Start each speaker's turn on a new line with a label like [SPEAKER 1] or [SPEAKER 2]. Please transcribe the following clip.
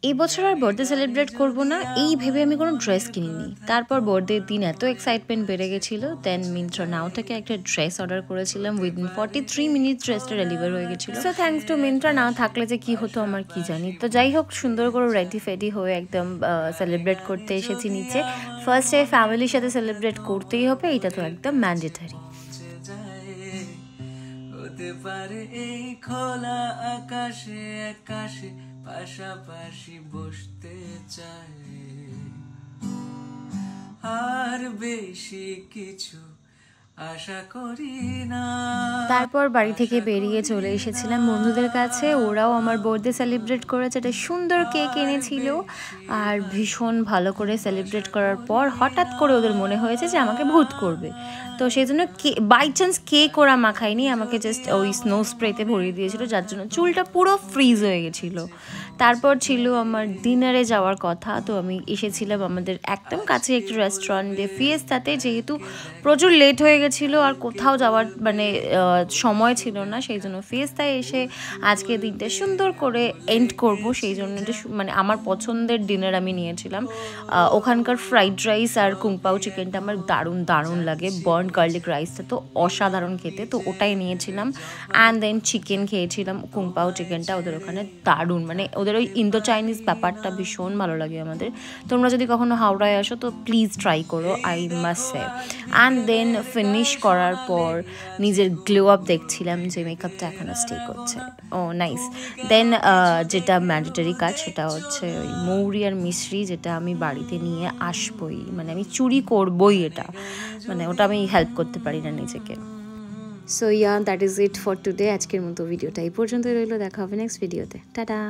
[SPEAKER 1] এই বছর আর birthday celebrate করব না এই ভেবে আমি কোনো ড্রেস কিনিনি। তারপর বার্থডের দিন এত এক্সাইটমেন্ট বেড়ে গেছিলো, দেন মিন্ত্রা নাও থেকে একটা ড্রেস অর্ডার করেছিলাম। উইদিন 43 মিনিট ড্রেসটা ডেলিভার হয়ে গেছিলো। সো থ্যাঙ্কস টু মিন্ত্রা নাও থাকলে যে কি হতো আমার কি জানি। তো যাই হোক, সুন্দর করে রেডি ফেডি হয়ে একদম সেলিব্রেট করতে এসেছি নিচে। ফার্স্ট ডে ফ্যামিলির সাথে সেলিব্রেট করতেই হবে, এটা তো একদম ম্যান্ডেটরি। হতে পারে এই খোলা আকাশে আকাশে পাশাপাশি বসতে চায়, আর বেশি কিছু আশা করি না। তারপর বাড়ি থেকে বেরিয়ে চলে এসেছিলাম বন্ধুদের কাছে। ওরাও আমার বার্থডে সেলিব্রেট করেছে, একটা সুন্দর কেক এনেছিল। আর ভীষণ ভালো করে সেলিব্রেট করার পর হঠাৎ করে ওদের মনে হয়েছে যে আমাকে ভূত করবে। তো সেই জন্য বাই চান্স কেক ওরা মাখায়নি, আমাকে জাস্ট ওই স্নো স্প্রেতে ভরিয়ে দিয়েছিল, যার জন্য চুলটা পুরো ফ্রিজ হয়ে গেছিলো। তারপর ছিল আমার ডিনারে যাওয়ার কথা। তো আমি এসেছিলাম আমাদের একদম কাছে একটি রেস্টুরেন্টে ফিয়েস্তাতে, যেহেতু প্রচুর লেট হয়ে গেছিলো আর কোথাও যাওয়ার মানে সময় ছিল না, সেই জন্য ফিয়েস্তায় এসে আজকে দিনটা সুন্দর করে এন্ড করব। সেই জন্য মানে আমার পছন্দের ডিনার আমি নিয়েছিলাম। ওখানকার ফ্রাইড রাইস আর কুংপাও চিকেনটা আমার দারুণ দারুণ লাগে। বার্ন গার্লিক রাইসটা তো অসাধারণ খেতে, তো ওটাই নিয়েছিলাম। অ্যান্ড দেন চিকেন খেয়েছিলাম, কুংপাও চিকেনটা ওদের ওখানে দারুণ, মানে ওদের ওই ইন্দো চাইনিজ ব্যাপারটা ভীষণ ভালো লাগে আমাদের। তোমরা যদি কখনো হাওড়ায় আসো তো প্লিজ ট্রাই করো, I must say. And then finish করার পর নিজের গ্লো আপ দেখছিলাম যে মেকআপটা এখনও স্টে করছে। ও নাইস। দেন যেটা ম্যান্ডেটরি কাজ সেটা হচ্ছে ওই মৌরি আর মিশ্রি, যেটা আমি বাড়িতে নিয়ে আসবই, মানে আমি চুরি করবই এটা, মানে ওটা আমি হেল্প করতে পারি না নিজেকে। So that is it for today. আজকের মতো ভিডিওটা এই পর্যন্তই রইলো, দেখা হবে নেক্সট ভিডিওতে। টাটা।